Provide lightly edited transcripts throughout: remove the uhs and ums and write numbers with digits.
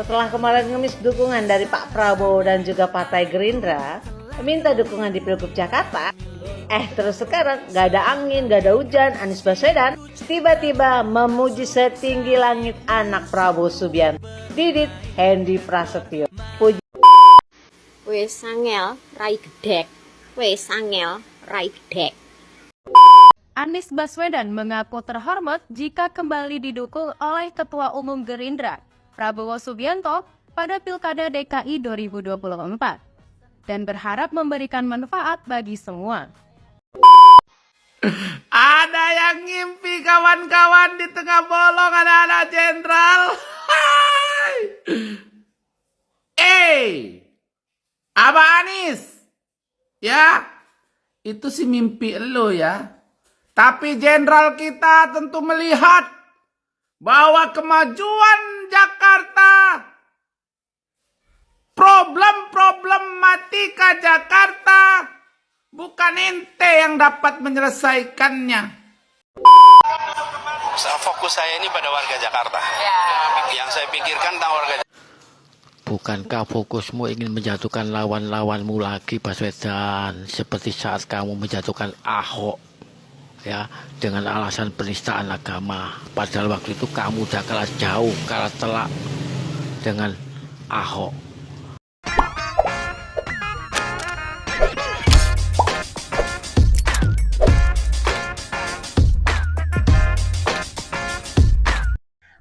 Setelah kemarin ngemis dukungan dari Pak Prabowo dan juga Partai Gerindra, minta dukungan di Pilgub Jakarta, terus sekarang gak ada angin, gak ada hujan, Anies Baswedan tiba-tiba memuji setinggi langit anak Prabowo Subianto, Didit Hendy Prasetyo. Puji. Wes sangel rai gedek. Wes sangel rai gedek. Anies Baswedan mengaku terhormat jika kembali didukung oleh Ketua Umum Gerindra, Prabowo Subianto, pada Pilkada DKI 2024 dan berharap memberikan manfaat bagi semua. Ada yang ngimpi kawan-kawan di tengah bolong anak-anak jenderal. Abang Anies, ya, itu sih mimpi lo ya. Tapi jenderal kita tentu melihat bahwa kemajuan Jakarta, problematika Jakarta, bukan ente yang dapat menyelesaikannya. Fokus saya ini pada warga Jakarta. Yang saya pikirkan tentang warga Jakarta. Bukankah fokusmu ingin menjatuhkan lawan-lawanmu lagi, Baswedan, seperti saat kamu menjatuhkan Ahok, ya, dengan alasan penistaan agama. Padahal waktu itu kamu udah kalah jauh, kalah telak dengan Ahok.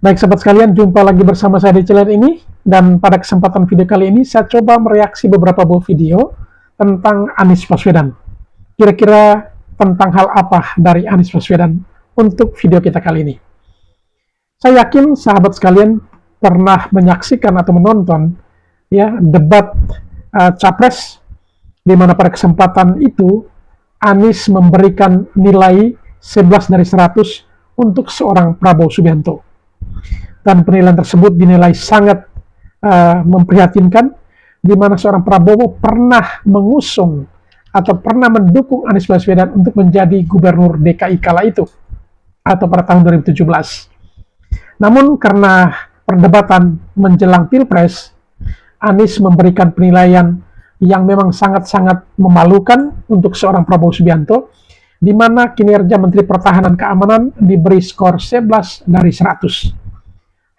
Baik sahabat sekalian, jumpa lagi bersama saya di channel ini, dan pada kesempatan video kali ini saya coba mereaksi beberapa buah video tentang Anies Baswedan. Kira-kira tentang hal apa dari Anies Baswedan untuk video kita kali ini. Saya yakin sahabat sekalian pernah menyaksikan atau menonton ya debat capres, di mana pada kesempatan itu Anies memberikan nilai 11 dari 100 untuk seorang Prabowo Subianto. Dan penilaian tersebut dinilai sangat memprihatinkan, di mana seorang Prabowo pernah mengusung atau pernah mendukung Anies Baswedan untuk menjadi gubernur DKI kala itu, atau pada tahun 2017. Namun karena perdebatan menjelang Pilpres, Anies memberikan penilaian yang memang sangat-sangat memalukan untuk seorang Prabowo Subianto, di mana kinerja Menteri Pertahanan Keamanan diberi skor 11 dari 100.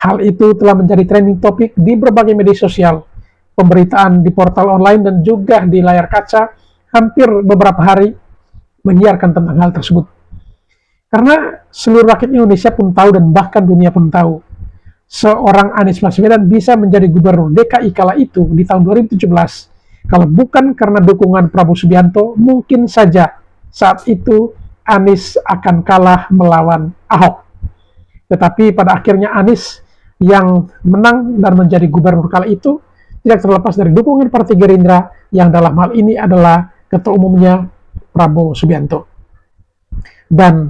Hal itu telah menjadi trending topik di berbagai media sosial, pemberitaan di portal online, dan juga di layar kaca hampir beberapa hari menyiarkan tentang hal tersebut. Karena seluruh rakyat Indonesia pun tahu, dan bahkan dunia pun tahu, seorang Anies Baswedan bisa menjadi gubernur DKI kala itu di tahun 2017, kalau bukan karena dukungan Prabowo Subianto, mungkin saja saat itu Anies akan kalah melawan Ahok. Tetapi pada akhirnya Anies yang menang dan menjadi gubernur kala itu tidak terlepas dari dukungan Partai Gerindra, yang dalam hal ini adalah ketua umumnya Prabowo Subianto. Dan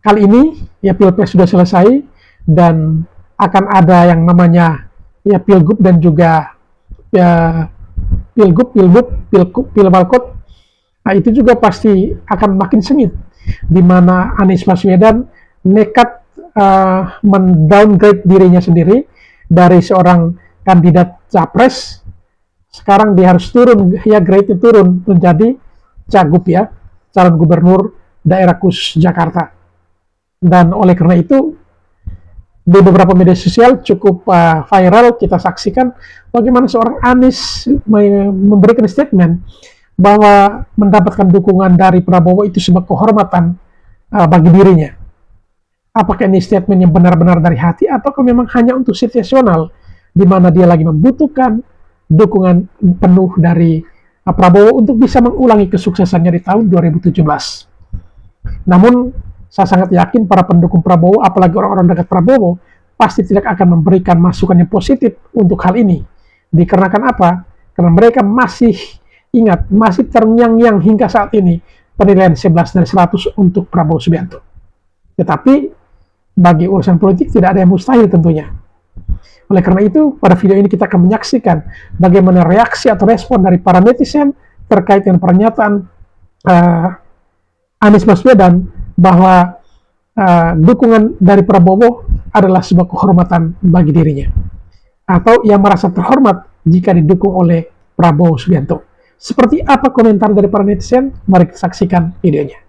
kali ini ya Pilpres sudah selesai, dan akan ada yang namanya ya Pilgub dan juga ya Pilwalkot. Nah, itu juga pasti akan makin sengit, di mana Anies Baswedan nekat mendowngrade dirinya sendiri dari seorang kandidat capres. Sekarang dia harus turun, ya grade-nya turun menjadi cagup, ya, calon gubernur daerah khusus Jakarta. Dan oleh karena itu di beberapa media sosial cukup viral kita saksikan bagaimana seorang Anies memberikan statement bahwa mendapatkan dukungan dari Prabowo itu sebuah kehormatan bagi dirinya. Apakah ini statement yang benar-benar dari hati, atau memang hanya untuk situasional, di mana dia lagi membutuhkan dukungan penuh dari Prabowo untuk bisa mengulangi kesuksesannya di tahun 2017. Namun, saya sangat yakin para pendukung Prabowo, apalagi orang-orang dekat Prabowo, pasti tidak akan memberikan masukan yang positif untuk hal ini. Dikarenakan apa? Karena mereka masih ingat, masih terngiang-ngiang hingga saat ini penilaian 11 dari 100 untuk Prabowo Subianto. Tetapi bagi urusan politik tidak ada yang mustahil tentunya. Oleh karena itu, pada video ini kita akan menyaksikan bagaimana reaksi atau respon dari para netizen terkait dengan pernyataan Anies Baswedan bahwa dukungan dari Prabowo adalah sebuah kehormatan bagi dirinya. atau yang merasa terhormat jika didukung oleh Prabowo Subianto. Seperti apa komentar dari para netizen? Mari kita saksikan videonya.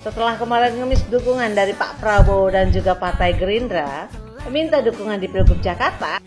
Setelah kemarin ngemis dukungan dari Pak Prabowo dan juga Partai Gerindra, minta dukungan di Pilgub Jakarta,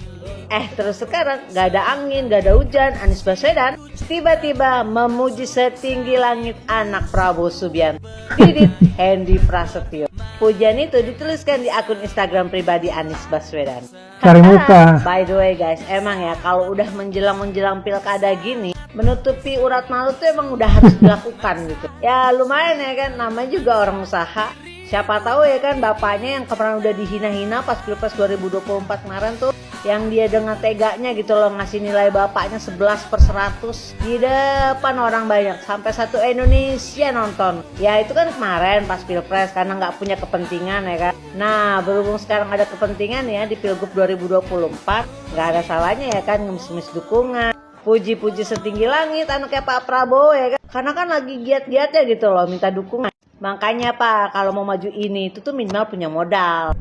terus sekarang gak ada angin, gak ada hujan, Anies Baswedan tiba-tiba memuji setinggi langit anak Prabowo Subianto, Didit Hendy Prasetyo. Pujian itu dituliskan di akun Instagram pribadi Anies Baswedan. Cari muka. By the way guys, emang ya kalau udah menjelang pilkada gini, menutupi urat malu tuh emang udah harus dilakukan gitu. Ya lumayan ya kan, namanya juga orang usaha. Siapa tahu ya kan bapaknya yang kemarin udah dihina-hina pas Pilpres 2024 kemarin tuh, yang dia dengan teganya gitu loh ngasih nilai bapaknya 11/100 di depan orang banyak sampai satu Indonesia nonton. Ya itu kan kemarin pas Pilpres karena nggak punya kepentingan ya kan. Nah berhubung sekarang ada kepentingan ya di Pilgub 2024, nggak ada salahnya ya kan ngemis-ngemis dukungan, puji-puji setinggi langit anaknya Pak Prabowo ya kan. Karena kan lagi giat-giatnya gitu loh minta dukungan. Makanya Pak, kalau mau maju ini itu tuh minimal punya modal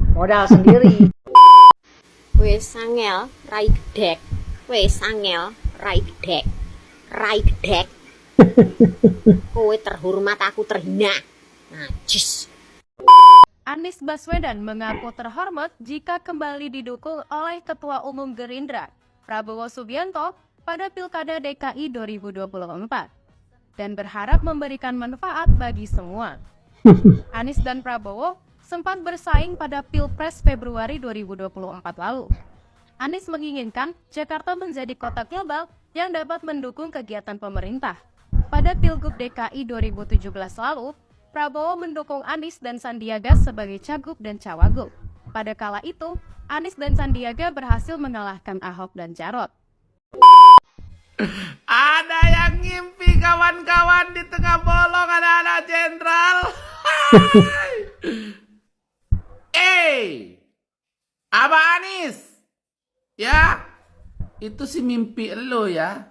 sendiri. Wis angel rai gedek. Wis angel rai gedek. Rai gedek. Kowe terhormat, aku terhina. Najis. Anies Baswedan mengaku terhormat jika kembali didukung oleh Ketua Umum Gerindra, Prabowo Subianto, pada Pilkada DKI 2024. Dan berharap memberikan manfaat bagi semua. Anies dan Prabowo sempat bersaing pada Pilpres Februari 2024 lalu. Anies menginginkan Jakarta menjadi kota global yang dapat mendukung kegiatan pemerintah. Pada Pilgub DKI 2017 lalu, Prabowo mendukung Anies dan Sandiaga sebagai cagup dan cawagup. Pada kala itu, Anies dan Sandiaga berhasil mengalahkan Ahok dan Jarot. Ada yang ngimpi kawan-kawan di tengah bolong anak-anak jenderal. Abah Anies. Ya, itu sih mimpi lo ya.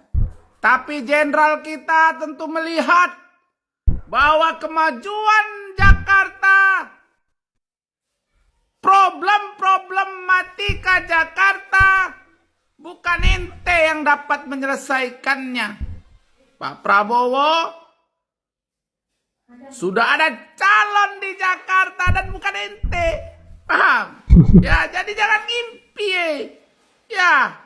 Tapi jenderal kita tentu melihat bahwa kemajuan Jakarta, problematika Jakarta, bukan ente yang dapat menyelesaikannya. Pak Prabowo sudah ada calon di Jakarta dan bukan ente. Paham? Ya, jadi jangan ngimpi. Ya.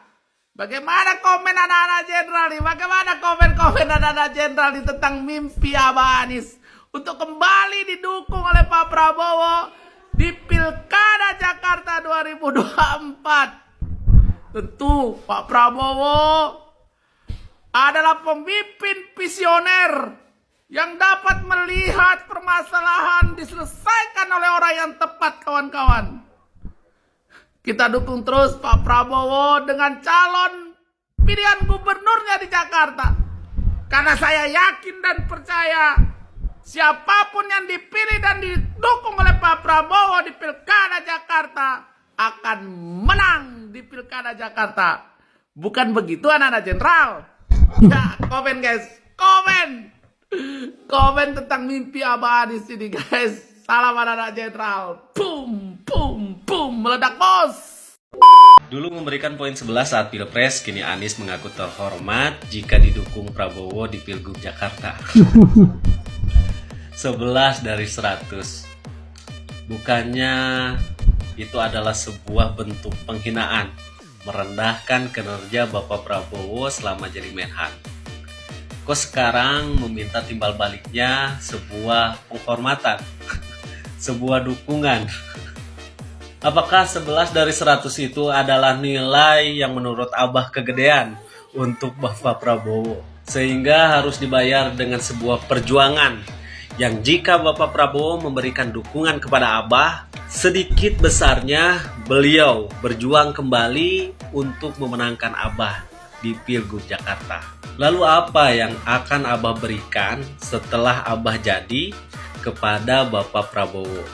Bagaimana komen anak-anak jenderal nih? Bagaimana komen anak-anak jenderal nih tentang mimpi Abah Anies untuk kembali didukung oleh Pak Prabowo di Pilkada Jakarta 2024? Tentu Pak Prabowo adalah pemimpin visioner yang dapat melihat permasalahan diselesaikan oleh orang yang tepat, kawan-kawan. Kita dukung terus Pak Prabowo dengan calon pilihan gubernurnya di Jakarta. Karena saya yakin dan percaya siapapun yang dipilih dan didukung oleh Pak Prabowo di Pilkada Jakarta akan menang di Pilkada Jakarta. Bukan begitu anak-anak jenderal? Ya, komen guys, komen tentang mimpi Abah Anies ini guys. Salam anak-anak jenderal. Boom, boom, boom, meledak bos. Dulu memberikan poin 11 saat Pilpres, kini Anies mengaku terhormat jika didukung Prabowo di Pilgub Jakarta. 11 dari 100. Bukannya itu adalah sebuah bentuk penghinaan, merendahkan kinerja Bapak Prabowo selama jadi Menhan. Kok sekarang meminta timbal baliknya sebuah penghormatan, sebuah dukungan? Apakah 11 dari 100 itu adalah nilai yang menurut Abah kegedean untuk Bapak Prabowo, sehingga harus dibayar dengan sebuah perjuangan yang jika Bapak Prabowo memberikan dukungan kepada Abah, sedikit besarnya beliau berjuang kembali untuk memenangkan Abah di Pilgub Jakarta. Lalu apa yang akan Abah berikan setelah Abah jadi kepada Bapak Prabowo?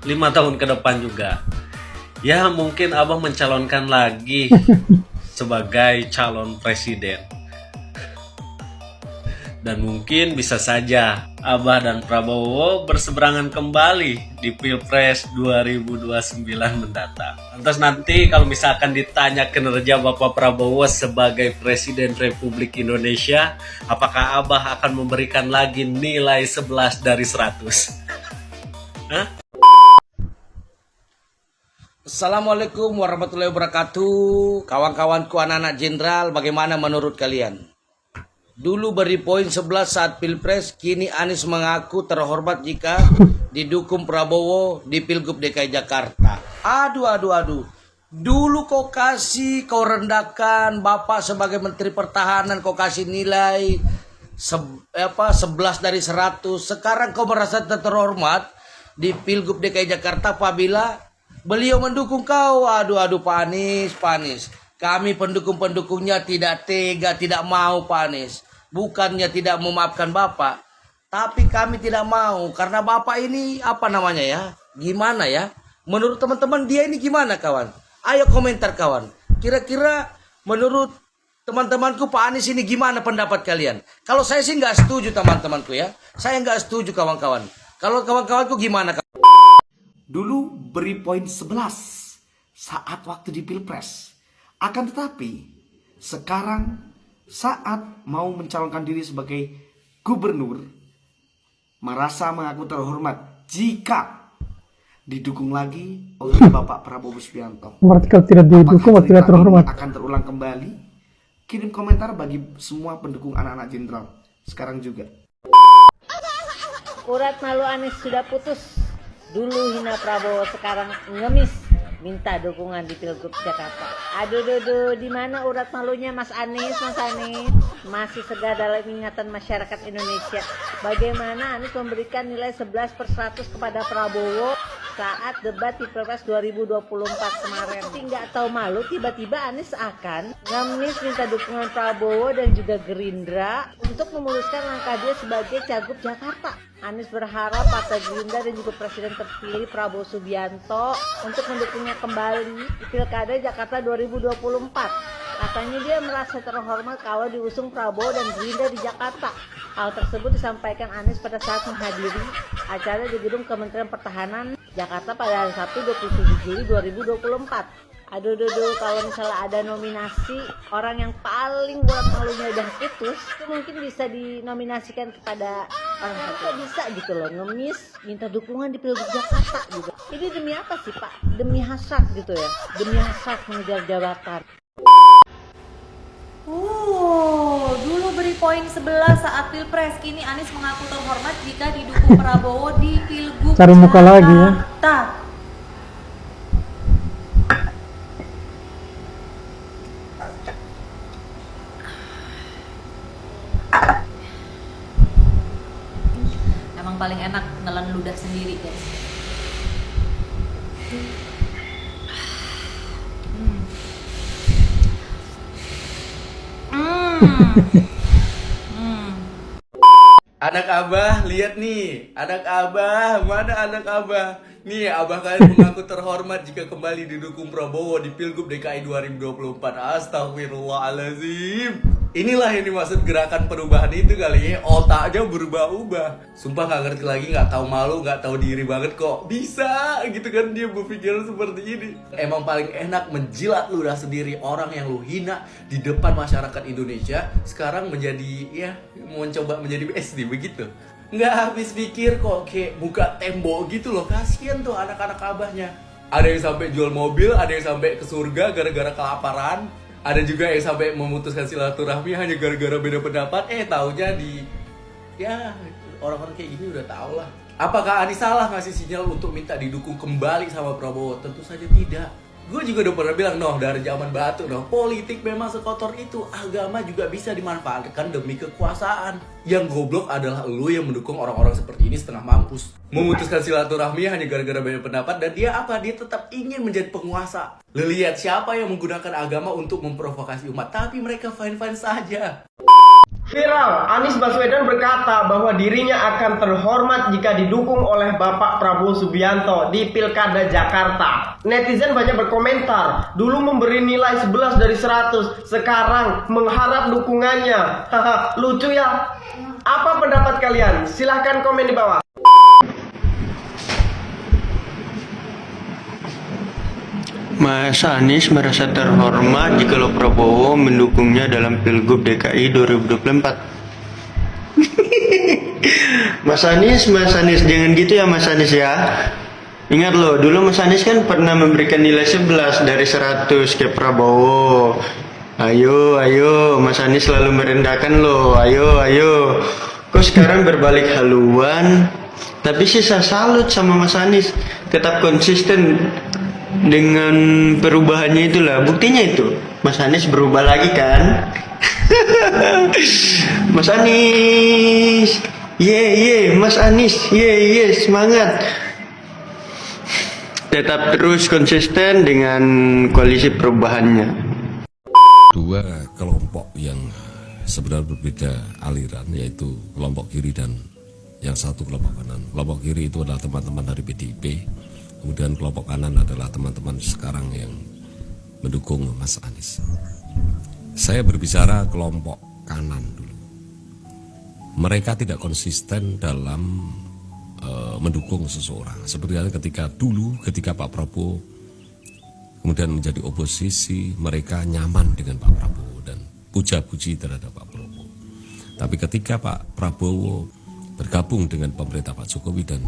5 tahun ke depan juga. Ya mungkin Abah mencalonkan lagi sebagai calon presiden. Dan mungkin bisa saja Abah dan Prabowo berseberangan kembali di Pilpres 2029 mendatang. Lantas nanti kalau misalkan ditanya kinerja Bapak Prabowo sebagai Presiden Republik Indonesia, apakah Abah akan memberikan lagi nilai 11 dari 100? Hah? Assalamualaikum warahmatullahi wabarakatuh. Kawan-kawanku anak-anak jenderal, bagaimana menurut kalian? Dulu beri poin 11 saat Pilpres, kini Anies mengaku terhormat jika didukung Prabowo di Pilgub DKI Jakarta. Aduh. Dulu kau rendahkan Bapak sebagai Menteri Pertahanan, kau kasih nilai 11 dari 100. Sekarang kau merasa terhormat di Pilgub DKI Jakarta apabila beliau mendukung kau. Aduh Pak Anies. Kami pendukung-pendukungnya tidak tega, tidak mau Pak Anies. Bukannya tidak memaafkan Bapak, tapi kami tidak mau karena Bapak ini gimana ya? Menurut teman-teman dia ini gimana kawan? Ayo komentar kawan. Kira-kira menurut teman-temanku Pak Anies ini gimana pendapat kalian? Kalau saya sih nggak setuju teman-temanku ya. Saya nggak setuju kawan-kawan. Kalau kawan-kawanku gimana kawan? Dulu beri poin 11 saat waktu di Pilpres. Akan tetapi, sekarang saat mau mencalonkan diri sebagai gubernur, merasa mengaku terhormat jika didukung lagi oleh Bapak Prabowo Subianto. Berarti kalau tidak didukung, apakah tidak terhormat. akan terulang kembali? Kirim komentar bagi semua pendukung anak-anak jenderal sekarang juga. Urat malu Anies sudah putus. Dulu hina Prabowo, sekarang ngemis minta dukungan di Pilgub Jakarta. Aduh, di mana urat malunya Mas Anies? Masih segar dalam ingatan masyarakat Indonesia. Bagaimana Anies memberikan nilai 11/100 kepada Prabowo saat debat di Pilpres 2024 kemarin. Nggak tahu malu, tiba-tiba Anies akan ngemis minta dukungan Prabowo dan juga Gerindra untuk memuluskan langkah dia sebagai Cagup Jakarta. Anies berharap Partai Gerindra dan juga Presiden terpilih Prabowo Subianto untuk mendukungnya kembali di Pilkada Jakarta 2024. Katanya dia merasa terhormat kalau diusung Prabowo dan Gerindra di Jakarta. Hal tersebut disampaikan Anies pada saat menghadiri acara di Gedung Kementerian Pertahanan Jakarta pada hari Sabtu 27 Juli 2024. Aduh, kalau misalnya ada nominasi orang yang paling urat malunya udah putus, itu mungkin bisa dinominasikan kepada orang satu. Bisa gitu loh, ngemis minta dukungan di Pilgub Jakarta gitu. Ini demi apa sih Pak? Demi hasrat gitu ya, demi hasrat mengejar jabatan. Dulu beri poin 11 saat Pilpres, kini Anies mengaku terhormat jika didukung Prabowo di Pilgub Cari muka Jakarta. lagi ya. Emang paling enak nelen ludah sendiri guys. Anak Abah, lihat nih. Anak Abah, mana anak Abah? Nih, Abah kalian mengaku terhormat jika kembali didukung Prabowo di Pilgub DKI 2024. Astagfirullahaladzim. Inilah yang dimaksud gerakan perubahan itu kali ya. Otaknya berubah-ubah. Sumpah gak ngerti lagi, gak tahu malu, gak tahu diri banget kok. Bisa gitu kan dia berpikir seperti ini. Emang paling enak menjilat ludah sendiri orang yang lu hina di depan masyarakat Indonesia. Sekarang menjadi mencoba menjadi BSD begitu. Nggak habis pikir kok, kayak buka tembok gitu loh. Kasian tuh anak-anak Abahnya. Ada yang sampai jual mobil, ada yang sampai ke surga gara-gara kelaparan. Ada juga yang sampai memutuskan silaturahmi hanya gara-gara beda pendapat. Taunya orang-orang kayak gini udah tau lah. Apakah Anies salah ngasih sinyal untuk minta didukung kembali sama Prabowo? Tentu saja tidak. Gue juga udah pernah bilang, dari zaman batu, politik memang sekotor itu. Agama juga bisa dimanfaatkan demi kekuasaan. Yang goblok adalah lu yang mendukung orang-orang seperti ini setengah mampus. Memutuskan silaturahmi hanya gara-gara banyak pendapat. Dan dia tetap ingin menjadi penguasa. Lu lihat siapa yang menggunakan agama untuk memprovokasi umat. Tapi mereka fine-fine saja. Viral, Anies Baswedan berkata bahwa dirinya akan terhormat jika didukung oleh Bapak Prabowo Subianto di Pilkada Jakarta. Netizen banyak berkomentar, dulu memberi nilai 11 dari 100, sekarang mengharap dukungannya. Haha, lucu ya. Apa pendapat kalian? Silahkan komen di bawah. Mas Anies merasa terhormat jika Prabowo mendukungnya dalam Pilgub DKI 2024. Mas Anies, jangan gitu ya Mas Anies ya. Ingat loh, dulu Mas Anies kan pernah memberikan nilai 11 dari 100 ke Prabowo. Ayo, Mas Anies selalu merendahkan loh. Ayo. Kok sekarang berbalik haluan? Tapi sih saya salut sama Mas Anies, tetap konsisten dengan perubahannya itulah. Buktinya itu, Mas Anies berubah lagi kan? Mas Anies, Mas Anies, semangat. Tetap terus konsisten dengan koalisi perubahannya. Dua kelompok yang sebenarnya berbeda aliran, yaitu kelompok kiri dan yang satu kelompok kanan. Kelompok kiri itu adalah teman-teman dari PDIP, kemudian kelompok kanan adalah teman-teman sekarang yang mendukung Mas Anies. Saya berbicara kelompok kanan dulu. Mereka tidak konsisten dalam mendukung seseorang. Seperti ketika Pak Prabowo kemudian menjadi oposisi, mereka nyaman dengan Pak Prabowo dan puja-puji terhadap Pak Prabowo. Tapi ketika Pak Prabowo bergabung dengan pemerintah Pak Jokowi, dan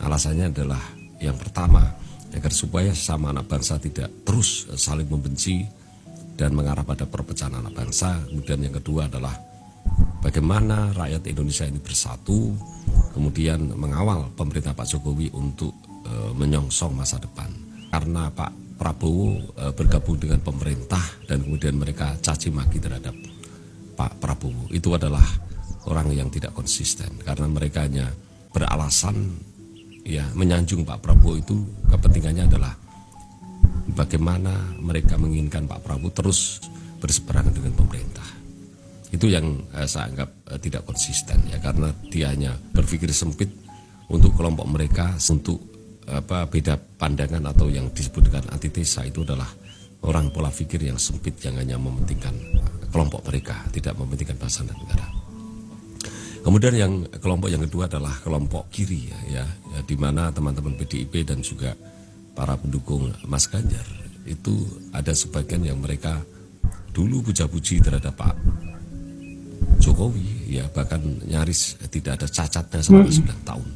alasannya adalah yang pertama, agar supaya sesama anak bangsa tidak terus saling membenci dan mengarah pada perpecahan anak bangsa. Kemudian yang kedua adalah bagaimana rakyat Indonesia ini bersatu, kemudian mengawal pemerintah Pak Jokowi untuk menyongsong masa depan. Karena Pak Prabowo bergabung dengan pemerintah dan kemudian mereka caci maki terhadap Pak Prabowo, itu adalah orang yang tidak konsisten, karena mereka hanya beralasan ya menyanjung Pak Prabowo. Itu kepentingannya adalah bagaimana mereka menginginkan Pak Prabowo terus berseberangan dengan pemerintah. Itu yang saya anggap tidak konsisten ya, karena dia hanya berpikir sempit untuk kelompok mereka, untuk beda pandangan atau yang disebut dengan antitesa. Itu adalah orang pola pikir yang sempit yang hanya mementingkan kelompok mereka, tidak mementingkan bangsa dan negara. Kemudian yang kelompok yang kedua adalah kelompok kiri ya, di mana teman-teman PDIP dan juga para pendukung Mas Ganjar itu ada sebagian yang mereka dulu puja-puji terhadap Pak Jokowi ya, bahkan nyaris tidak ada cacatnya selama 9 tahun.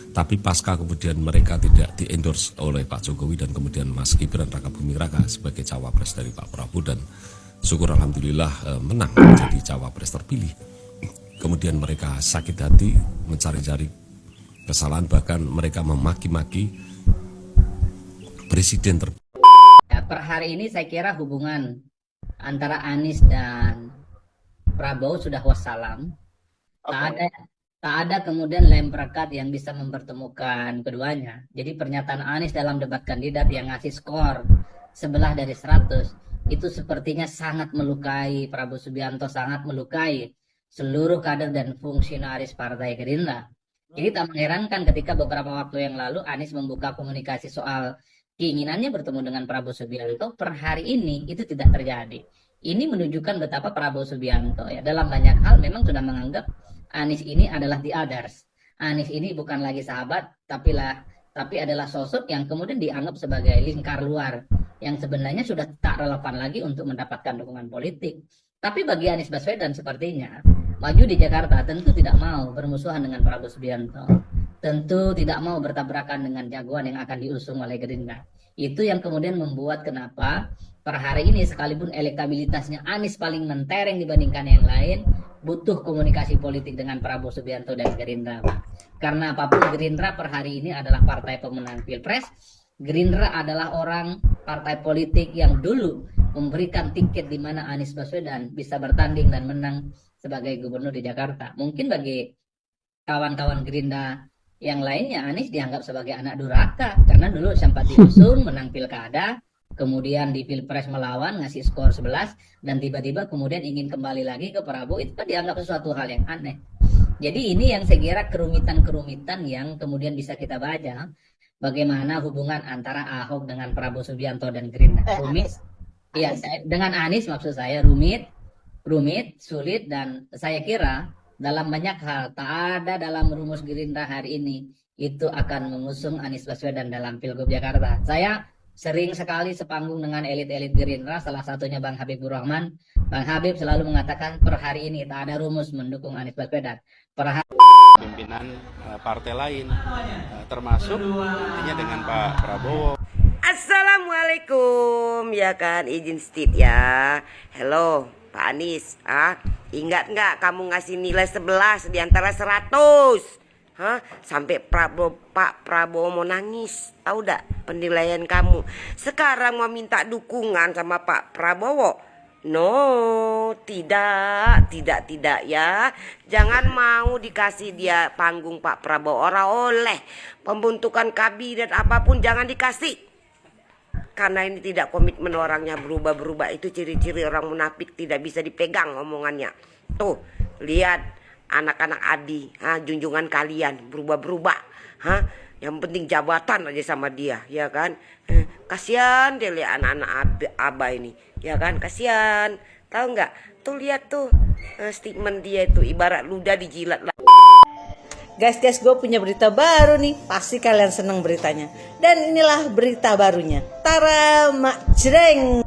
Tapi pasca kemudian mereka tidak di-endorse oleh Pak Jokowi dan kemudian Mas Gibran Rakabuming Raka sebagai cawapres dari Pak Prabowo, dan syukur alhamdulillah menang menjadi cawapres terpilih. Kemudian mereka sakit hati mencari-cari kesalahan, bahkan mereka memaki-maki presiden terpilih. Ya, per hari ini saya kira hubungan antara Anies dan Prabowo sudah wassalam. Tak ada kemudian lem perekat yang bisa mempertemukan keduanya. Jadi pernyataan Anies dalam debat kandidat yang ngasih skor 11 dari 100 itu sepertinya sangat melukai Prabowo Subianto, sangat melukai seluruh kader dan fungsionaris Partai Gerindra. Jadi tak mengherankan ketika beberapa waktu yang lalu Anies membuka komunikasi soal keinginannya bertemu dengan Prabowo Subianto, per hari ini itu tidak terjadi. Ini menunjukkan betapa Prabowo Subianto ya dalam banyak hal memang sudah menganggap Anies ini adalah the others. Anies ini bukan lagi sahabat, tapi adalah sosok yang kemudian dianggap sebagai lingkar luar yang sebenarnya sudah tak relevan lagi untuk mendapatkan dukungan politik. Tapi bagi Anies Baswedan sepertinya maju di Jakarta tentu tidak mau bermusuhan dengan Prabowo Subianto, tentu tidak mau bertabrakan dengan jagoan yang akan diusung oleh Gerindra. Itu yang kemudian membuat kenapa per hari ini sekalipun elektabilitasnya Anies paling mentereng dibandingkan yang lain, butuh komunikasi politik dengan Prabowo Subianto dan Gerindra, Pak. Karena apapun Gerindra per hari ini adalah partai pemenang Pilpres. Gerindra adalah orang partai politik yang dulu memberikan tiket di mana Anies Baswedan bisa bertanding dan menang sebagai gubernur di Jakarta. Mungkin bagi kawan-kawan Gerindra yang lainnya Anies dianggap sebagai anak durhaka karena dulu sempat diusung menang pilkada, kemudian di Pilpres melawan ngasih skor 11 dan tiba-tiba kemudian ingin kembali lagi ke Prabowo. Itu kan dianggap sesuatu hal yang aneh. Jadi ini yang saya kira kerumitan-kerumitan yang kemudian bisa kita baca bagaimana hubungan antara Ahok dengan Prabowo Subianto dan Gerindra. Rumit. Iya, dengan Anies maksud saya rumit, sulit, dan saya kira dalam banyak hal, tak ada dalam rumus Gerindra hari ini itu akan mengusung Anies Baswedan dalam Pilgub Jakarta. Saya sering sekali sepanggung dengan elit-elit Gerindra, salah satunya Bang Habibur Rahman. Bang Habib selalu mengatakan per hari ini tak ada rumus mendukung Anies Baswedan. Pimpinan partai lain, termasuk tentunya dengan Pak Prabowo. Assalamualaikum, ya kan, izin Steve ya. Hello Pak Anies, ingat nggak kamu ngasih nilai 11 di antara 100? Sampai Pak Prabowo mau nangis, tahu dak penilaian kamu. Sekarang mau minta dukungan sama Pak Prabowo. No, tidak ya. Jangan mau dikasih dia panggung Pak Prabowo. Ora oleh pembentukan kabinet apapun jangan dikasih. Karena ini tidak komitmen orangnya, berubah-berubah. Itu ciri-ciri orang munafik, tidak bisa dipegang omongannya. Tuh, lihat anak-anak Adi, junjungan kalian berubah-berubah. Yang penting jabatan aja sama dia, ya kan? Kasihan deh lihat anak-anak Abah ini, ya kan? Kasihan. Tahu nggak? Tuh lihat tuh statement dia itu ibarat ludah dijilat lah. Guys, gue punya berita baru nih. Pasti kalian seneng beritanya. Dan inilah berita barunya. Tara mak jreng.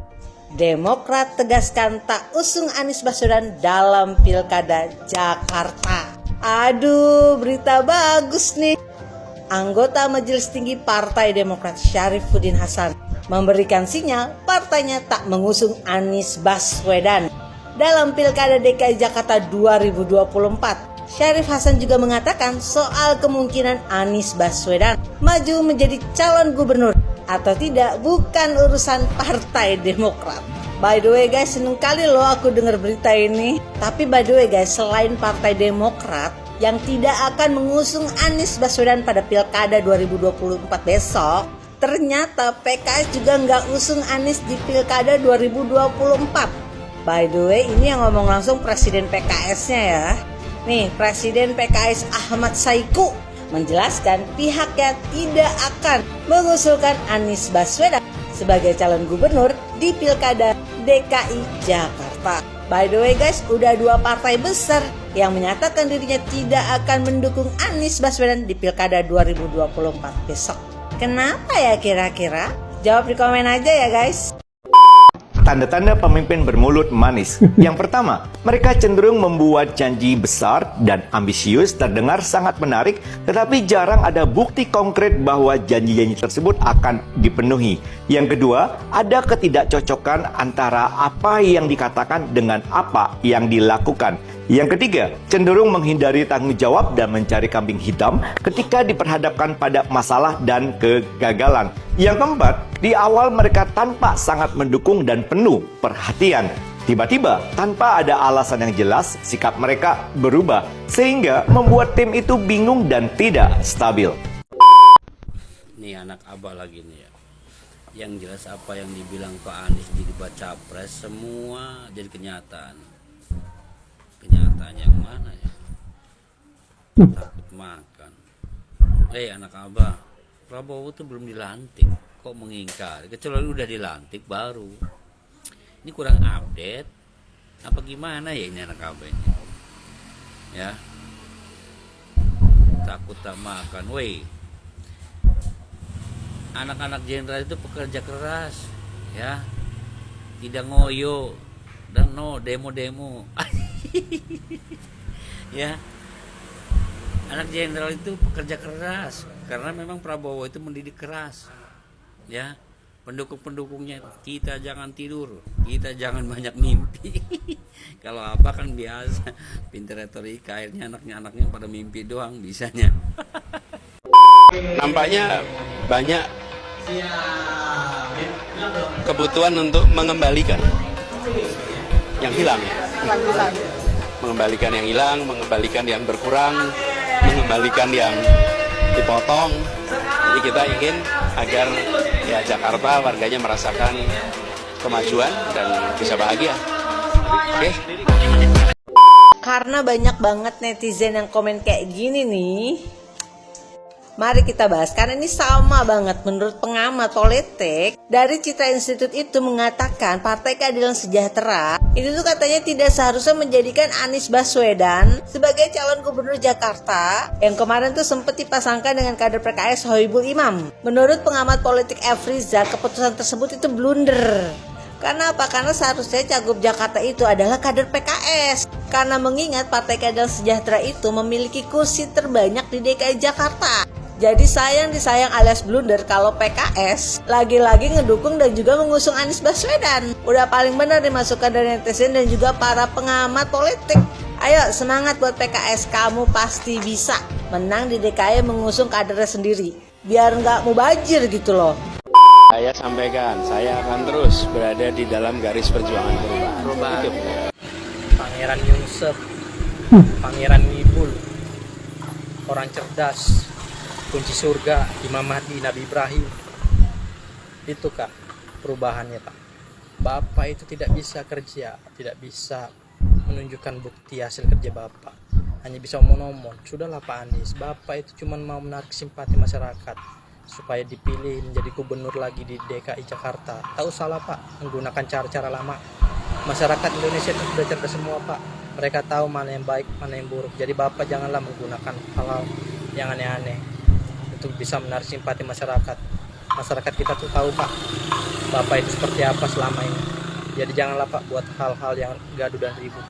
Demokrat tegaskan tak usung Anies Baswedan dalam Pilkada Jakarta. Aduh, berita bagus nih. Anggota Majelis Tinggi Partai Demokrat Syarifuddin Hasan memberikan sinyal partainya tak mengusung Anies Baswedan dalam Pilkada DKI Jakarta 2024. Syarif Hasan juga mengatakan soal kemungkinan Anies Baswedan maju menjadi calon gubernur atau tidak bukan urusan Partai Demokrat. By the way guys, seneng kali loh aku dengar berita ini. Tapi by the way guys, selain Partai Demokrat yang tidak akan mengusung Anies Baswedan pada Pilkada 2024 besok, ternyata PKS juga nggak usung Anies di Pilkada 2024. By the way, ini yang ngomong langsung Presiden PKS-nya ya. Nih, Presiden PKS Ahmad Saiku menjelaskan pihaknya tidak akan mengusulkan Anies Baswedan sebagai calon gubernur di Pilkada DKI Jakarta. By the way guys, udah 2 partai besar yang menyatakan dirinya tidak akan mendukung Anies Baswedan di Pilkada 2024 besok. Kenapa ya kira-kira? Jawab di komen aja ya guys. Tanda-tanda pemimpin bermulut manis. Yang pertama, mereka cenderung membuat janji besar dan ambisius, terdengar sangat menarik, tetapi jarang ada bukti konkret bahwa janji-janji tersebut akan dipenuhi. Yang kedua, ada ketidakcocokan antara apa yang dikatakan dengan apa yang dilakukan. Yang ketiga, cenderung menghindari tanggung jawab dan mencari kambing hitam ketika diperhadapkan pada masalah dan kegagalan. Yang keempat, di awal mereka tampak sangat mendukung dan penuh perhatian. Tiba-tiba, tanpa ada alasan yang jelas, sikap mereka berubah, sehingga membuat tim itu bingung dan tidak stabil. Nih anak Abah lagi nih ya. Yang jelas apa yang dibilang Pak Anies jadi baca pres semua jadi kenyataan. Kenyataan yang mana ya? Takut makan. Anak Abah, Prabowo tuh belum dilantik, kok mengingkar? Kecuali udah dilantik baru. Ini kurang update. Apa gimana ya ini anak Abah ini? Ya, takut tak makan. Woi, anak-anak jenderal itu pekerja keras, ya, tidak ngoyo dan no demo-demo. Ya, anak jenderal itu pekerja keras karena memang Prabowo itu mendidik keras. Ya, pendukung-pendukungnya kita jangan tidur, kita jangan banyak mimpi. Kalau apa kan biasa, pinter retorika, akhirnya anaknya pada mimpi doang bisanya. Nampaknya banyak kebutuhan untuk mengembalikan yang hilang ya. Mengembalikan yang hilang, mengembalikan yang berkurang, mengembalikan yang dipotong. Jadi kita ingin agar ya Jakarta warganya merasakan kemajuan dan bisa bahagia. Oke. Karena banyak banget netizen yang komen kayak gini nih, Mari kita bahas, karena ini sama banget. Menurut pengamat politik dari Citra Institute itu mengatakan Partai Keadilan Sejahtera itu tuh katanya tidak seharusnya menjadikan Anies Baswedan sebagai calon gubernur Jakarta yang kemarin tuh sempat dipasangkan dengan kader PKS Sohibul Imam. Menurut pengamat politik Efriza, keputusan tersebut itu blunder. Karena apa? Karena seharusnya Cagup Jakarta itu adalah kader PKS. Karena mengingat Partai Keadilan Sejahtera itu memiliki kursi terbanyak di DKI Jakarta. Jadi sayang disayang alias blunder kalau PKS lagi-lagi ngedukung dan juga mengusung Anies Baswedan. Udah paling benar dimasukkan dari netizen dan juga para pengamat politik. Ayo semangat buat PKS, kamu pasti bisa menang di DKI mengusung kadernya sendiri. Biar nggak mubazir gitu loh. Saya sampaikan, saya akan terus berada di dalam garis perjuangan perubahan. Pangeran Yusuf, Pangeran Ngibul, orang cerdas, kunci surga, Imam Mahdi, Nabi Ibrahim. Itu Kak perubahannya Pak. Bapak itu tidak bisa kerja, tidak bisa menunjukkan bukti hasil kerja Bapak. Hanya bisa omong-omong. Sudahlah Pak Anies, Bapak itu cuma mau menarik simpati masyarakat supaya dipilih menjadi gubernur lagi di DKI Jakarta. Tak usahlah Pak menggunakan cara-cara lama. Masyarakat Indonesia itu sudah cerdas semua Pak. Mereka tahu mana yang baik, mana yang buruk. Jadi Bapak janganlah menggunakan hal-hal yang aneh-aneh untuk bisa menarik simpati masyarakat. Masyarakat kita tuh tahu Pak, Bapak itu seperti apa selama ini. Jadi janganlah Pak buat hal-hal yang gaduh dan ribut.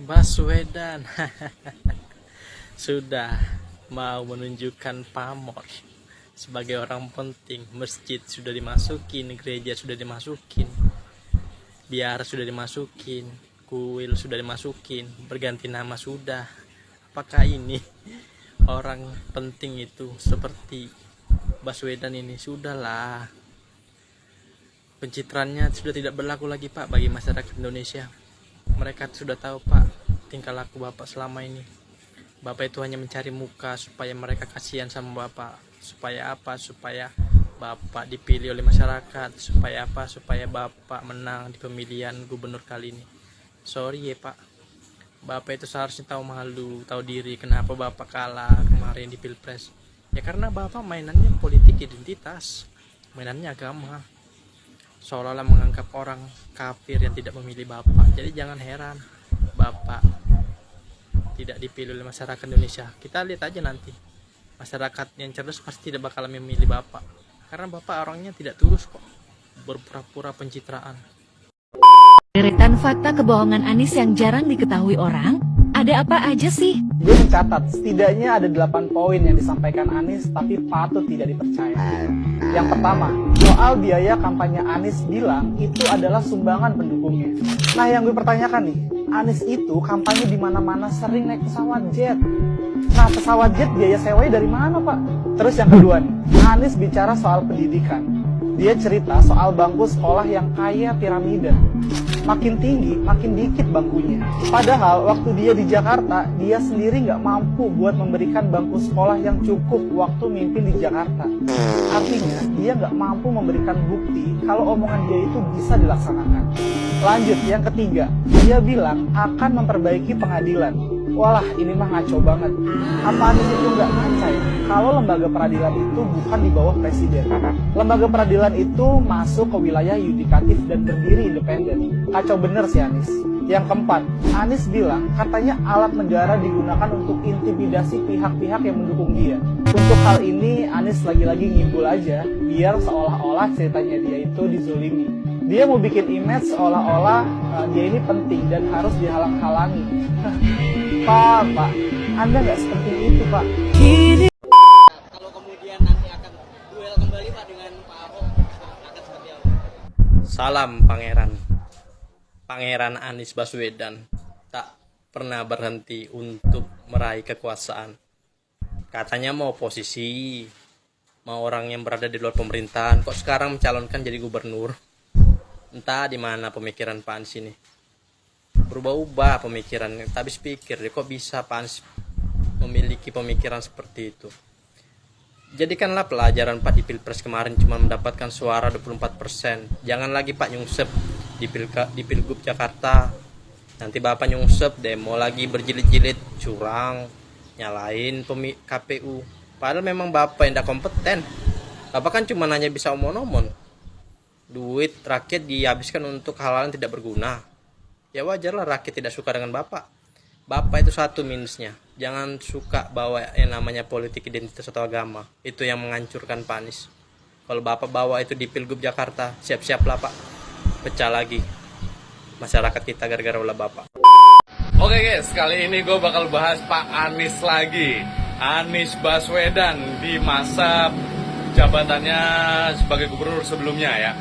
Baswedan sudah mau menunjukkan pamor sebagai orang penting. Masjid sudah dimasukin, gereja sudah dimasukin, biara sudah dimasukin, kuil sudah dimasukin, berganti nama sudah. Apakah ini orang penting itu seperti Baswedan ini? Sudahlah, pencitraannya sudah tidak berlaku lagi Pak bagi masyarakat Indonesia. Mereka sudah tahu Pak tingkah laku Bapak selama ini. Bapak itu hanya mencari muka supaya mereka kasihan sama Bapak. Supaya apa? Supaya Bapak dipilih oleh masyarakat. Supaya apa? Supaya Bapak menang di pemilihan gubernur kali ini. Sorry ya Pak, Bapak itu seharusnya tahu malu, tahu diri. Kenapa Bapak kalah kemarin di Pilpres? Ya karena Bapak mainannya politik identitas, mainannya agama, seolah-olah menganggap orang kafir yang tidak memilih Bapak. Jadi jangan heran Bapak tidak dipilih oleh masyarakat Indonesia. Kita lihat aja nanti, masyarakat yang cerdas pasti tidak bakal memilih Bapak, karena Bapak orangnya tidak tulus kok, berpura-pura pencitraan. Deretan fakta kebohongan Anies yang jarang diketahui orang, ada apa aja sih? Gue mencatat setidaknya ada 8 poin yang disampaikan Anies tapi patut tidak dipercaya. Yang pertama, soal biaya kampanye Anies bilang itu adalah sumbangan pendukungnya. Nah yang gue pertanyakan nih, Anies itu kampanye di mana-mana sering naik pesawat jet. Nah pesawat jet biaya sewanya dari mana Pak? Terus yang kedua nih, Anies bicara soal pendidikan. Dia cerita soal bangku sekolah yang kayak piramida. Makin tinggi, makin dikit bangkunya. Padahal waktu dia di Jakarta, dia sendiri nggak mampu buat memberikan bangku sekolah yang cukup waktu mimpin di Jakarta. Artinya, dia nggak mampu memberikan bukti kalau omongan dia itu bisa dilaksanakan. Lanjut, yang ketiga, dia bilang akan memperbaiki pengadilan. Walah, ini mah ngaco banget. Apa Anies itu nggak ngaca ya? Kalau lembaga peradilan itu bukan di bawah presiden. Lembaga peradilan itu masuk ke wilayah yudikatif dan berdiri independen. Kacau bener sih Anies. Yang keempat, Anies bilang katanya alat negara digunakan untuk intimidasi pihak-pihak yang mendukung dia. Untuk hal ini, Anies lagi-lagi ngibul aja, biar seolah-olah ceritanya dia itu dizolimi. Dia mau bikin image seolah-olah dia ini penting dan harus dihalang-halangi. Pak, Anda nggak seperti itu, Pak. Kalau kemudian nanti akan duel kembali Pak dengan Pak Ahok, akan seperti apa? Salam Pangeran Anies Baswedan tak pernah berhenti untuk meraih kekuasaan. Katanya mau oposisi, mau orang yang berada di luar pemerintahan, kok sekarang mencalonkan jadi gubernur? Entah di mana pemikiran Pak Anies ini. Berubah-ubah pemikirannya, tak habis pikir, kok bisa Pak Anies memiliki pemikiran seperti itu. Jadikanlah pelajaran Pak di Pilpres kemarin cuma mendapatkan suara 24%. Jangan lagi Pak nyungsep di Pilgub Jakarta Nanti Bapak nyungsep demo lagi berjilid-jilid curang, nyalain KPU. Padahal memang Bapak yang tidak kompeten. Bapak kan cuma hanya bisa omong-omong. Duit rakyat dihabiskan untuk hal-hal yang tidak berguna. Ya wajarlah rakyat tidak suka dengan Bapak. Bapak itu satu minusnya. Jangan suka bawa yang namanya politik identitas atau agama. Itu yang menghancurkan Pak Anies. Kalau Bapak bawa itu di Pilgub Jakarta, siap-siaplah Pak. Pecah lagi masyarakat kita gara-gara ulah Bapak. Oke guys, kali ini gue bakal bahas Pak Anies lagi. Anies Baswedan di masa jabatannya sebagai gubernur sebelumnya ya.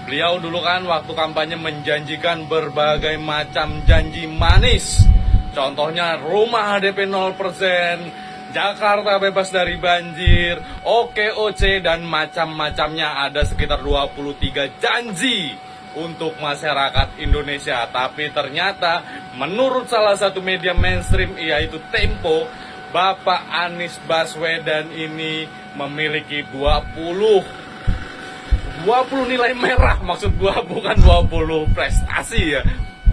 Beliau dulu kan waktu kampanye menjanjikan berbagai macam janji manis. Contohnya rumah DP 0%, Jakarta bebas dari banjir, OKOC dan macam-macamnya. Ada sekitar 23 janji untuk masyarakat Indonesia. Tapi ternyata menurut salah satu media mainstream yaitu Tempo, Bapak Anies Baswedan ini memiliki 20 nilai merah. Maksud gua bukan 20 prestasi ya.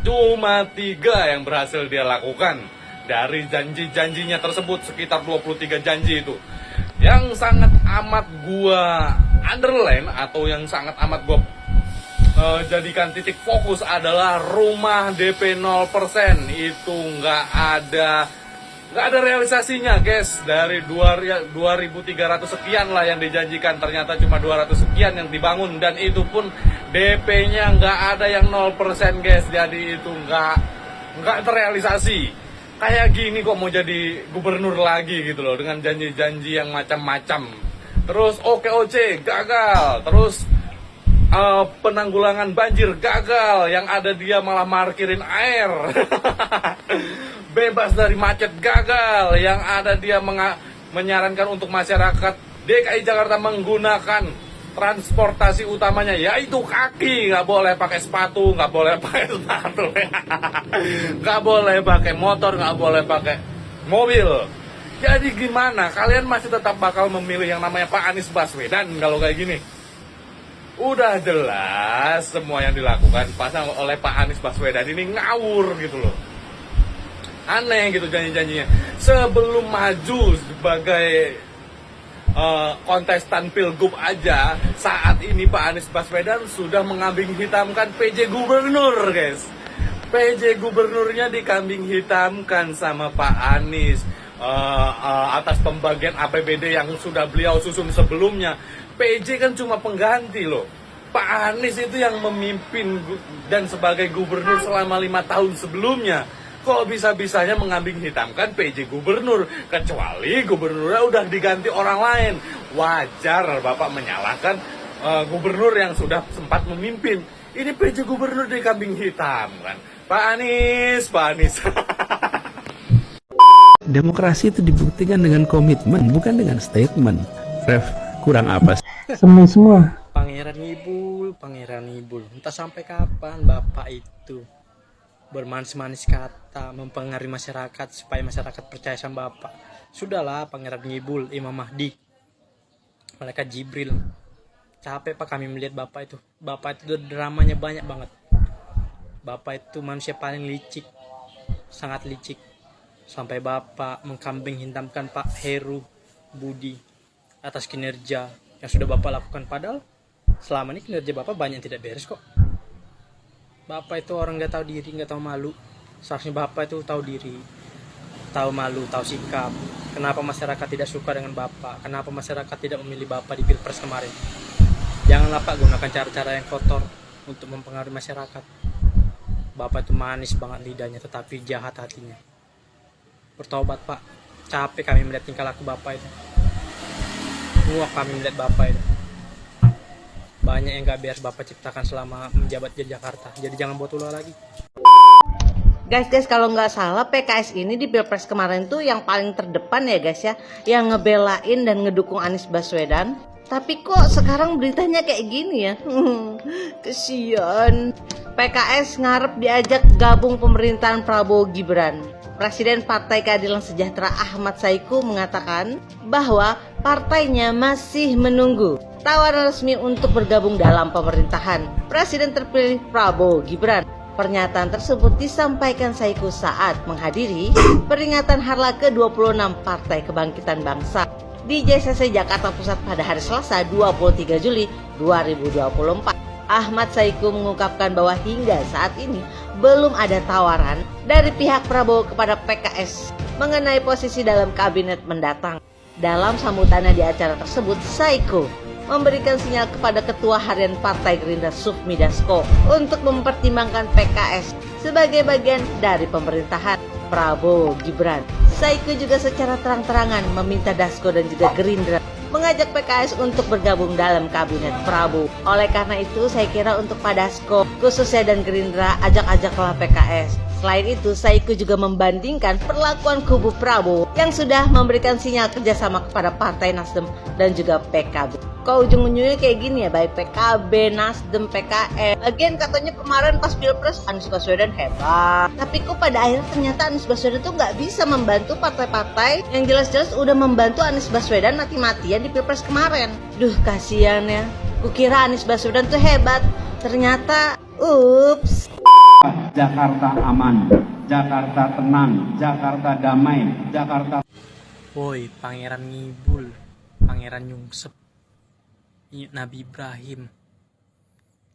Cuma 3 yang berhasil dia lakukan dari janji-janjinya tersebut, sekitar 23 janji itu. Yang sangat amat gua underline atau yang sangat amat gua jadikan titik fokus adalah rumah DP 0%. Itu nggak ada realisasinya guys. Dari 2.300 sekian lah yang dijanjikan, ternyata cuma 200 sekian yang dibangun, dan itu pun DP-nya nggak ada yang 0% guys. Jadi itu nggak terrealisasi. Kayak gini kok mau jadi gubernur lagi gitu loh, dengan janji-janji yang macam-macam. Terus OKOC gagal, terus penanggulangan banjir gagal, yang ada dia malah markirin air. Bebas dari macet gagal, yang ada dia menyarankan untuk masyarakat DKI Jakarta menggunakan transportasi utamanya yaitu kaki, nggak boleh pakai sepatu, nggak boleh pakai motor, nggak boleh pakai mobil. Jadi gimana? Kalian masih tetap bakal memilih yang namanya Pak Anies Baswedan kalau kayak gini? Udah jelas semua yang dilakukan pasang oleh Pak Anies Baswedan ini ngawur gitu loh. Aneh gitu janji-janjinya. Sebelum maju sebagai kontestan Pilgub aja, saat ini Pak Anies Baswedan sudah mengambing hitamkan PJ Gubernur guys. PJ Gubernurnya dikambing hitamkan sama Pak Anies atas pembagian APBD yang sudah beliau susun sebelumnya. PJ kan cuma pengganti loh. Pak Anies itu yang memimpin dan sebagai gubernur selama 5 tahun sebelumnya. Kok bisa-bisanya mengambing hitamkan PJ gubernur? Kecuali gubernurnya udah diganti orang lain. Wajar Bapak menyalahkan gubernur yang sudah sempat memimpin. Ini PJ gubernur dikambing hitam kan. Pak Anies. Demokrasi itu dibuktikan dengan komitmen, bukan dengan statement. Ref, kurang apa sih? Semi semua. Pangeran Ibul. Entah sampai kapan Bapak itu bermanis-manis kata, mempengaruhi masyarakat supaya masyarakat percaya sama Bapak. Sudahlah Pangeran Ibul, Imam Mahdi, Malaikat Jibril. Capek Pak kami melihat Bapak itu. Bapak itu dramanya banyak banget. Bapak itu manusia paling licik, sangat licik. Sampai Bapak mengkambing hitamkan Pak Heru Budi atas kinerja yang sudah Bapak lakukan. Padahal selama ini kinerja Bapak banyak yang tidak beres kok. Bapak itu orang gak tahu diri, gak tahu malu. Seharusnya Bapak itu tahu diri, tahu malu, tahu sikap. Kenapa masyarakat tidak suka dengan Bapak? Kenapa masyarakat tidak memilih Bapak di Pilpres kemarin? Janganlah Pak gunakan cara-cara yang kotor untuk mempengaruhi masyarakat. Bapak itu manis banget lidahnya, tetapi jahat hatinya. Bertobat Pak. Capek kami melihat tingkah laku Bapak itu. Muak kami melihat Bapak itu. Banyak yang gak beres Bapak ciptakan selama menjabat di Jakarta. Jadi jangan buat ulah lagi. Guys, kalau nggak salah PKS ini di Pilpres kemarin tuh yang paling terdepan ya guys ya, yang ngebelain dan ngedukung Anies Baswedan. Tapi kok sekarang beritanya kayak gini ya? Kesian. PKS ngarep diajak gabung pemerintahan Prabowo Gibran. Presiden Partai Keadilan Sejahtera Ahmad Saiku mengatakan bahwa partainya masih menunggu tawaran resmi untuk bergabung dalam pemerintahan Presiden terpilih Prabowo Gibran. Pernyataan tersebut disampaikan Saiku saat menghadiri peringatan Harla ke-26 Partai Kebangkitan Bangsa di JCC Jakarta Pusat pada hari Selasa 23 Juli 2024. Ahmad Saiku mengungkapkan bahwa hingga saat ini belum ada tawaran dari pihak Prabowo kepada PKS mengenai posisi dalam kabinet mendatang. Dalam sambutannya di acara tersebut, Saiku memberikan sinyal kepada Ketua Harian Partai Gerindra Sufmi Dasko untuk mempertimbangkan PKS sebagai bagian dari pemerintahan Prabowo Gibran. Saiku juga secara terang-terangan meminta Dasko dan juga Gerindra mengajak PKS untuk bergabung dalam kabinet Prabowo. Oleh karena itu, saya kira untuk Pak Dasko khususnya dan Gerindra, ajak-ajaklah PKS. Selain itu, Saiku juga membandingkan perlakuan kubu Prabowo yang sudah memberikan sinyal kerjasama kepada Partai Nasdem dan juga PKB. Kok ujung-ujungnya kayak gini ya, baik PKB, Nasdem, PKS. Lagian katanya kemarin pas Pilpres Anies Baswedan hebat. Tapi kok pada akhirnya ternyata Anies Baswedan tuh nggak bisa membantu partai-partai yang jelas-jelas udah membantu Anies Baswedan mati-matian di Pilpres kemarin. Duh, kasihan ya. Kukira Anies Baswedan tuh hebat. Ternyata, ups. Jakarta aman, Jakarta tenang, Jakarta damai, Jakarta. Woi, Pangeran Ngibul, Pangeran Nyungsep, Nabi Ibrahim.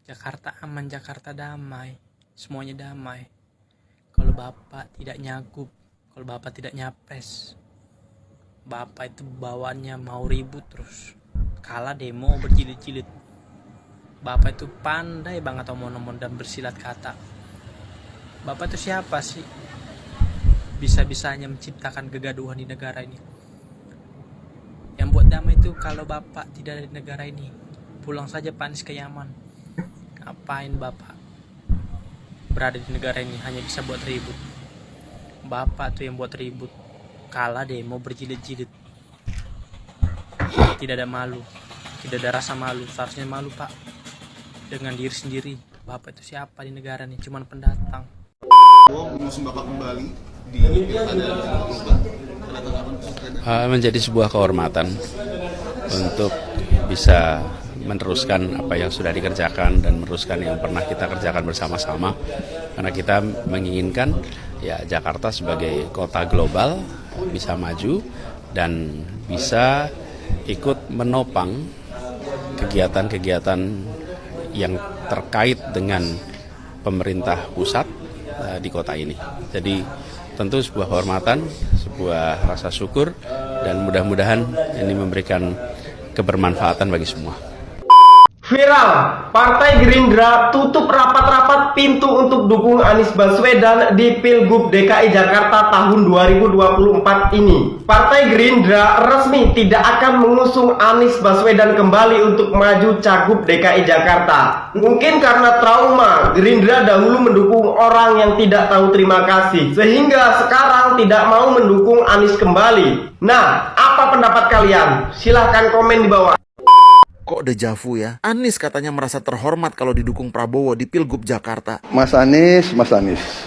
Jakarta aman, Jakarta damai, semuanya damai. Kalau Bapak tidak nyagup, kalau Bapak tidak nyapres, Bapak itu bawaannya mau ribut terus. Kalah demo berjilid-jilid. Bapak itu pandai banget omong-omong dan bersilat kata. Bapak itu siapa sih? Bisa-bisanya menciptakan kegaduhan di negara ini. Yang buat damai itu kalau Bapak tidak ada di negara ini, pulang saja Pak Anies ke Yaman. Ngapain Bapak berada di negara ini hanya bisa buat ribut? Bapak tuh yang buat ribut. Kalah demo berjilid-jilid. Tidak ada malu, tidak ada rasa malu. Seharusnya malu Pak dengan diri sendiri. Bapak itu siapa di negara ini? Cuman pendatang. Mengusung Bapak kembali di Pilkada 2024 menjadi sebuah kehormatan untuk bisa meneruskan apa yang sudah dikerjakan dan meneruskan yang pernah kita kerjakan bersama-sama, karena kita menginginkan ya Jakarta sebagai kota global bisa maju dan bisa ikut menopang kegiatan-kegiatan yang terkait dengan pemerintah pusat di kota ini. Jadi tentu sebuah kehormatan, sebuah rasa syukur, dan mudah-mudahan ini memberikan kebermanfaatan bagi semua. Viral, Partai Gerindra tutup rapat-rapat pintu untuk dukung Anies Baswedan di Pilgub DKI Jakarta tahun 2024 ini. Partai Gerindra resmi tidak akan mengusung Anies Baswedan kembali untuk maju Cagup DKI Jakarta. Mungkin karena trauma, Gerindra dahulu mendukung orang yang tidak tahu terima kasih, sehingga sekarang tidak mau mendukung Anies kembali. Nah, apa pendapat kalian? Silahkan komen di bawah. Kok dejavu ya? Anies katanya merasa terhormat kalau didukung Prabowo di Pilgub Jakarta. Mas Anies.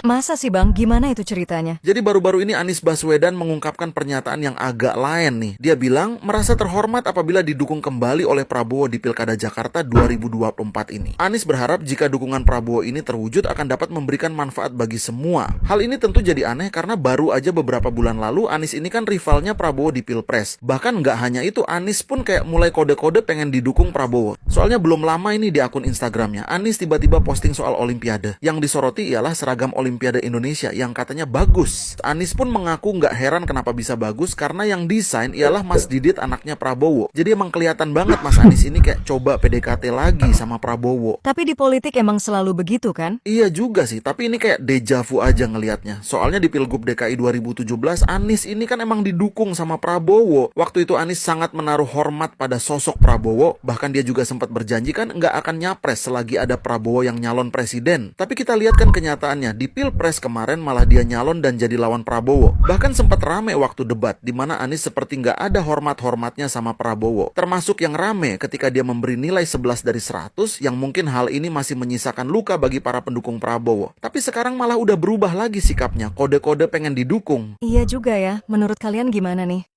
Masa sih Bang? Gimana itu ceritanya? Jadi baru-baru ini Anies Baswedan mengungkapkan pernyataan yang agak lain nih. Dia bilang merasa terhormat apabila didukung kembali oleh Prabowo di Pilkada Jakarta 2024 ini. Anies berharap jika dukungan Prabowo ini terwujud akan dapat memberikan manfaat bagi semua. Hal ini tentu jadi aneh karena baru aja beberapa bulan lalu Anies ini kan rivalnya Prabowo di Pilpres. Bahkan nggak hanya itu, Anies pun kayak mulai kode-kode pengen didukung Prabowo. Soalnya belum lama ini di akun Instagramnya, Anies tiba-tiba posting soal Olimpiade. Yang disoroti ialah seragam Olimpiade Indonesia yang katanya bagus. Anies pun mengaku nggak heran kenapa bisa bagus karena yang desain ialah Mas Didit anaknya Prabowo. Jadi emang kelihatan banget Mas Anies ini kayak coba PDKT lagi sama Prabowo. Tapi di politik emang selalu begitu kan? Iya juga sih, tapi ini kayak dejavu aja ngelihatnya. Soalnya di Pilgub DKI 2017, Anies ini kan emang didukung sama Prabowo. Waktu itu Anies sangat menaruh hormat pada sosok Prabowo. Bahkan dia juga sempat berjanji kan nggak akan nyapres selagi ada Prabowo yang nyalon presiden. Tapi kita lihat kan kenyataannya, di Pilpres kemarin malah dia nyalon dan jadi lawan Prabowo. Bahkan sempat rame waktu debat, di mana Anies seperti nggak ada hormat-hormatnya sama Prabowo. Termasuk yang rame ketika dia memberi nilai 11 dari 100, yang mungkin hal ini masih menyisakan luka bagi para pendukung Prabowo. Tapi sekarang malah udah berubah lagi sikapnya, kode-kode pengen didukung. Iya juga ya, menurut kalian gimana nih?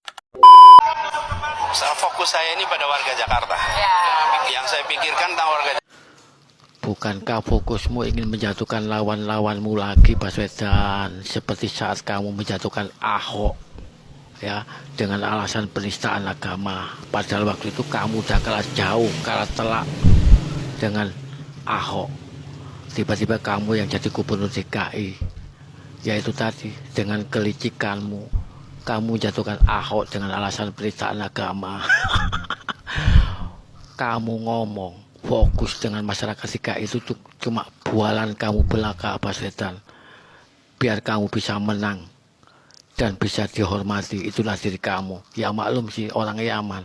Fokus saya ini pada warga Jakarta. Yang saya pikirkan tentang warga Jakarta. Bukankah fokusmu ingin menjatuhkan lawan-lawanmu lagi, Baswedan, seperti saat kamu menjatuhkan Ahok, ya, dengan alasan penistaan agama. Padahal waktu itu kamu udah kalah jauh, kalah telak dengan Ahok. Tiba-tiba kamu yang jadi gubernur DKI, yaitu tadi dengan kelicikanmu, kamu jatuhkan Ahok dengan alasan penistaan agama. Kamu ngomong fokus dengan masyarakat DKI itu cuma bualan kamu belaka, Baswedan, biar kamu bisa menang dan bisa dihormati. Itulah diri kamu. Ya maklum sih, orang Yaman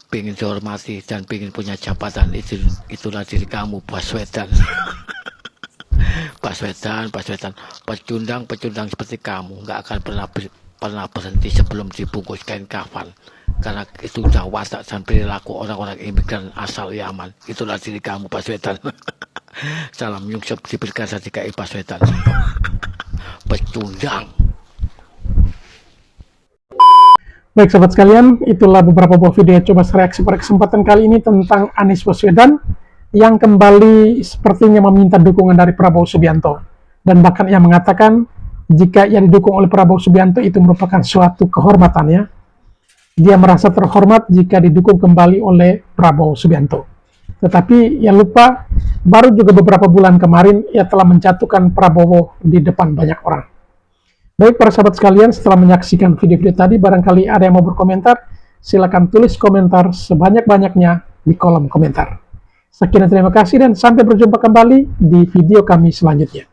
pengen dihormati dan pengen punya jabatan. Itulah diri kamu, Baswedan. Baswedan, pecundang seperti kamu nggak akan pernah berhenti sebelum dibungkus kain kafan, karena itu sudah watak dan perilaku orang-orang imigran asal Yaman. Itulah diri kamu, Baswedan. Salam nyungsep di Pilkada DKI, Baswedan. Pecundang. Baik sahabat sekalian, itulah beberapa buah video coba reaksi pada kesempatan kali ini tentang Anies Baswedan yang kembali sepertinya meminta dukungan dari Prabowo Subianto, dan bahkan ia mengatakan jika ia didukung oleh Prabowo Subianto itu merupakan suatu kehormatan ya. Dia merasa terhormat jika didukung kembali oleh Prabowo Subianto. Tetapi ia lupa, baru juga beberapa bulan kemarin ia telah menjatuhkan Prabowo di depan banyak orang. Baik para sahabat sekalian, setelah menyaksikan video-video tadi, barangkali ada yang mau berkomentar, silakan tulis komentar sebanyak-banyaknya di kolom komentar. Sekian, terima kasih dan sampai berjumpa kembali di video kami selanjutnya.